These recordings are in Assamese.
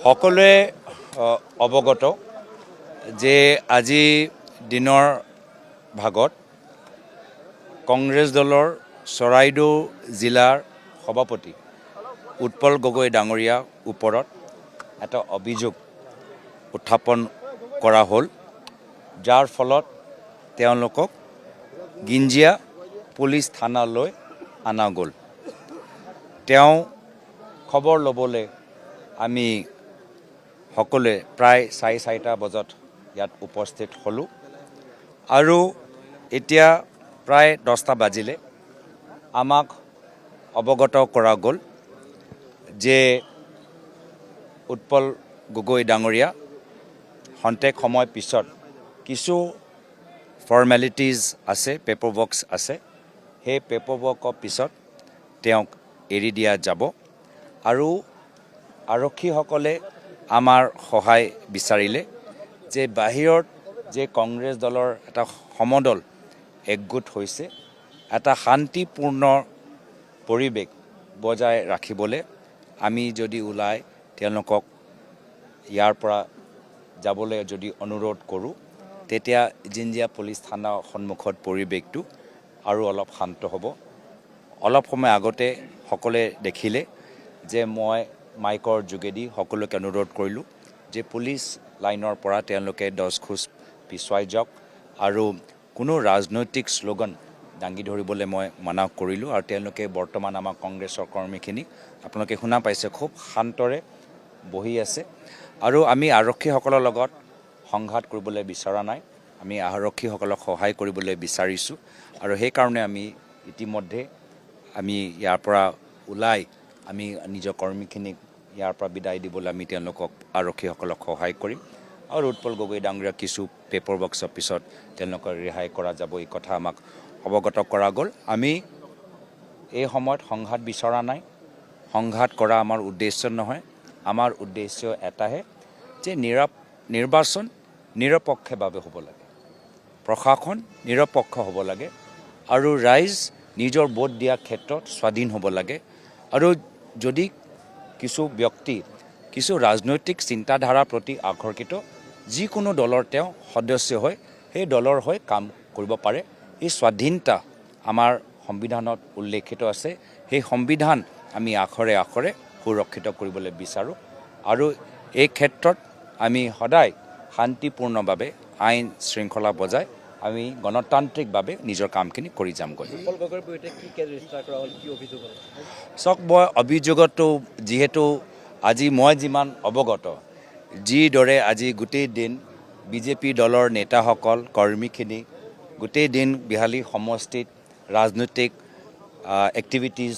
সকলোৱে অৱগত যে আজি দিনৰ ভাগত কংগ্ৰেছ দলৰ চৰাইদেউ জিলাৰ সভাপতি উৎপল গগৈ ডাঙৰীয়াৰ ওপৰত এটা অভিযোগ উত্থাপন কৰা হ'ল, যাৰ ফলত তেওঁলোকক গিঞ্জিয়া পুলিচ থানালৈ অনা গ'ল। তেওঁ খবৰ ল'বলৈ আমি সকলোৱে প্ৰায় 4:30 বজাত ইয়াত উপস্থিত হ'লোঁ আৰু এতিয়া প্ৰায় 10টা বাজিলে আমাক অৱগত কৰা গ'ল যে উৎপল গগৈ ডাঙৰীয়া খন্তেক সময় পিছত কিছু ফৰ্মেলিটিজ আছে, পেপাৰ ৱৰ্কছ আছে, সেই পেপাৰ ৱৰ্কৰ পিছত তেওঁক এৰি দিয়া যাব আৰু আৰক্ষীসকলে আমাৰ সহায় বিচাৰিলে যে বাহিৰত যে কংগ্ৰেছ দলৰ এটা সমদল একগোট হৈছে, এটা শান্তিপূৰ্ণ পৰিৱেশ বজাই ৰাখিবলৈ আমি যদি ওলাই তেওঁলোকক ইয়াৰ পৰা যাবলৈ যদি অনুৰোধ কৰোঁ, তেতিয়া জিঞ্জিয়া পুলিচ থানাৰ সন্মুখত পৰিৱেশটো আৰু অলপ শান্ত হ'ব। অলপ সময় আগতে সকলোৱে দেখিলে যে মই মাইকৰ যোগেদি সকলোকে অনুৰোধ কৰিলোঁ যে পুলিচ লাইনৰ পৰা তেওঁলোকে 10 খোজ পিছুৱাই যাওক আৰু কোনো ৰাজনৈতিক শ্লোগান দাঙি ধৰিবলৈ মই মানা কৰিলোঁ আৰু তেওঁলোকে বৰ্তমান আমাৰ কংগ্ৰেছৰ কৰ্মীখিনিক আপোনালোকে শুনা পাইছে খুব শান্তৰে বহি আছে আৰু আমি আৰক্ষীসকলৰ লগত সংঘাত কৰিবলৈ বিচৰা নাই, আমি আৰক্ষীসকলক সহায় কৰিবলৈ বিচাৰিছোঁ আৰু সেইকাৰণে আমি ইতিমধ্যে আমি ইয়াৰ পৰা ওলাই আমি নিজৰ কৰ্মীখিনিক ইয়াৰ পৰা বিদায় দিবলৈ আমি তেওঁলোকক আৰক্ষীসকলক সহায় কৰিম আৰু উৎপল গগৈ ডাঙৰীয়া কিছু পেপাৰ ৱৰ্কছৰ পিছত তেওঁলোকক ৰেহাই কৰা যাব, এই কথা আমাক অৱগত কৰা গ'ল। আমি এই সময়ত সংঘাত বিচৰা নাই, সংঘাত কৰা আমাৰ উদ্দেশ্য নহয়, আমাৰ উদ্দেশ্য এটাহে যে নিৰ্বাচন নিৰপেক্ষভাৱে হ'ব লাগে, প্ৰশাসন নিৰপেক্ষ হ'ব লাগে আৰু ৰাইজ নিজৰ ভোট দিয়াৰ ক্ষেত্ৰত স্বাধীন হ'ব লাগে আৰু যদি কিছু ব্যক্তি কিছু ৰাজনৈতিক চিন্তাধাৰাৰ প্ৰতি আকৰ্ষিত যিকোনো দলৰ তেওঁ সদস্য হয় সেই দলৰ হৈ কাম কৰিব পাৰে। এই স্বাধীনতা আমাৰ সংবিধানত উল্লেখিত আছে, সেই সংবিধান আমি আখৰে আখৰে সুৰক্ষিত কৰিবলৈ বিচাৰোঁ আৰু এই ক্ষেত্ৰত আমি সদায় শান্তিপূৰ্ণভাৱে আইন শৃংখলা বজাই আমি গণতান্ত্ৰিকভাৱে নিজৰ কামখিনি কৰি যামগৈ। চাওক, মই অভিযোগতো যিহেতু আজি মই যিমান অৱগত, যিদৰে আজি গোটেই দিন বিজেপি দলৰ নেতাসকল কৰ্মীখিনি গোটেই দিন বিহালী সমষ্টিত ৰাজনৈতিক এক্টিভিটিজ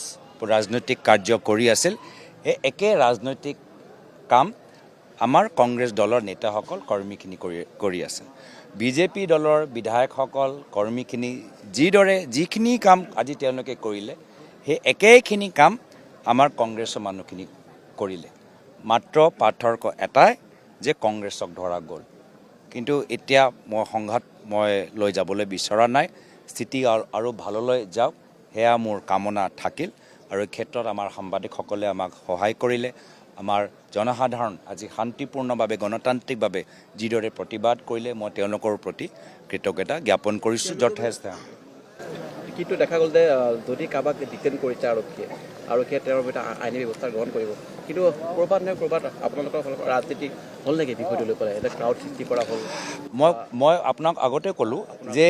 ৰাজনৈতিক কাৰ্য কৰি আছিল, সেই একে ৰাজনৈতিক কাম আমাৰ কংগ্ৰেছ দলৰ নেতাসকল কৰ্মীখিনি কৰি আছে। বিজেপি দলৰ বিধায়কসকল কৰ্মীখিনি যিখিনি কাম আজি তেওঁলোকে কৰিলে সেই একেখিনি কাম আমাৰ কংগ্ৰেছৰ মানুহখিনি কৰিলে, মাত্ৰ পাৰ্থক্য এটাই যে কংগ্ৰেছক ধৰা গ'ল। কিন্তু এতিয়া মই সংঘাত লৈ যাবলৈ বিচৰা নাই, স্থিতি আৰু ভাললৈ যাওক সেয়া মোৰ কামনা থাকিল আৰু এই ক্ষেত্ৰত আমাৰ সাংবাদিকসকলে আমাক সহায় কৰিলে। আমাৰ জনসাধাৰণ আজি শান্তিপূৰ্ণভাৱে গণতান্ত্ৰিকভাৱে যিদৰে প্ৰতিবাদ কৰিলে মই তেওঁলোকৰ প্ৰতি কৃতজ্ঞতা জ্ঞাপন কৰিছোঁ। যথেষ্ট কিন্তু দেখা গ'ল যে যদি কাৰোবাক ডিটেইন কৰিছে আৰক্ষীয়ে তেওঁৰ বিৰুদ্ধে আইনী ব্যৱস্থা গ্ৰহণ কৰিব, কিন্তু ক'ৰবাত নহয় ক'ৰবাত আপোনালোকৰ ৰাজনীতি হ'ল নেকি বিষয়টো লৈ পেলাই এটা ক্ৰাউড সৃষ্টি কৰা হ'ল? মই আপোনাক আগতে ক'লোঁ যে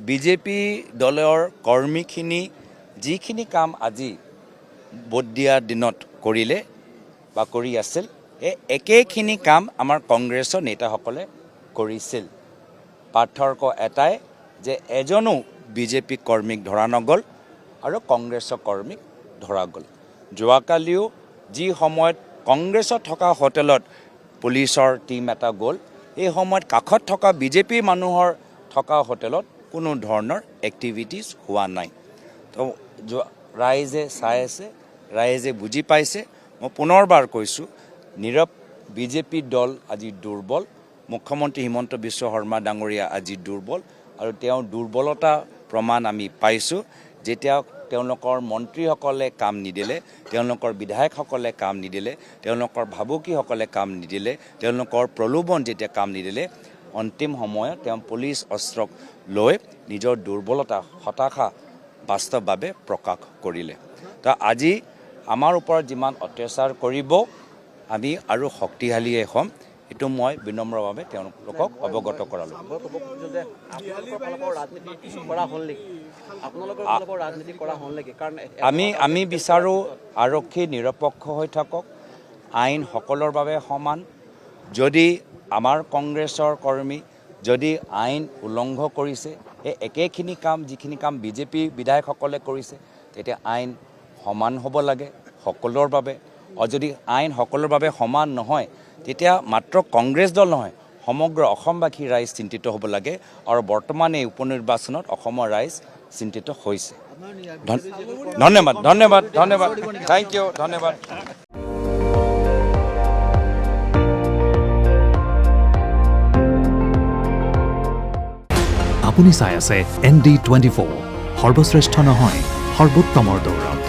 বিজেপি দলৰ কৰ্মীখিনি যিখিনি কাম আজি ভোট দিয়াৰ দিনত কৰিলে বা কৰি আছিল, এই একেখিনি কাম আমাৰ কংগ্ৰেছৰ নেতাসকলে কৰিছিল। পাৰ্থক্য এটাই যে এজনো বিজেপি কৰ্মীক ধৰা নগ'ল আৰু কংগ্ৰেছৰ কৰ্মীক ধৰা গ'ল। যোৱাকালিও যি সময়ত কংগ্ৰেছত থকা হোটেলত পুলিচৰ টীম এটা গ'ল, এই সময়ত কাষত থকা বিজেপি মানুহৰ থকা হোটেলত কোনো ধৰণৰ এক্টিভিটিজ হোৱা নাই। তো ৰাইজে চাই আছে, ৰাইজে বুজি পাইছে। মই পুনৰবাৰ কৈছোঁ, বিজেপি দল আজি দুৰ্বল, মুখ্যমন্ত্ৰী হিমন্ত বিশ্ব শৰ্মা ডাঙৰীয়া আজি দুৰ্বল আৰু তেওঁৰ দুৰ্বলতা প্ৰমাণ আমি পাইছোঁ যেতিয়া তেওঁলোকৰ মন্ত্ৰীসকলে কাম নিদিলে, তেওঁলোকৰ বিধায়কসকলে কাম নিদিলে, তেওঁলোকৰ ভাবুকিসকলে কাম নিদিলে, তেওঁলোকৰ প্ৰলোভন যেতিয়া কাম নিদিলে, অন্তিম সময়ত তেওঁ পুলিচ অস্ত্ৰক লৈ নিজৰ দুৰ্বলতা, হতাশা বাস্তৱভাৱে প্ৰকাশ কৰিলে। তো আজি আমাৰ ওপৰত যিমান অত্যাচাৰ কৰিব, আমি আৰু শক্তিশালীয়ে হ'ম, এইটো মই বিনম্ৰভাৱে তেওঁলোকক অৱগত কৰালোঁ। আমি বিচাৰোঁ আৰক্ষী নিৰপেক্ষ হৈ থাকক, আইন সকলৰ বাবে সমান। যদি আমাৰ কংগ্ৰেছৰ কৰ্মী যদি আইন উলংঘ কৰিছে, এই একেখিনি কাম যিখিনি কাম বিজেপি বিধায়কসকলে কৰিছে, তেতিয়া আইন সমান হ'ব লাগে সকলৰ বাবে। আৰু যদি আইন সকলৰ বাবে সমান নহয়, তেতিয়া মাত্ৰ কংগ্ৰেছ দল নহয়, সমগ্ৰ অসমবাসী ৰাইজ চিন্তিত হ'ব লাগে। আৰু বৰ্তমান এই উপনিৰ্বাচনত অসমৰ ৰাইজ চিন্তিত হৈছে। ধন্যবাদ, ধন্যবাদ, ধন্যবাদ, থেংক ইউ, ধন্যবাদ। আপুনি চাই আছে ND24, সৰ্বশ্ৰেষ্ঠ নহয়, সৰ্বোত্তমৰ দৌৰত।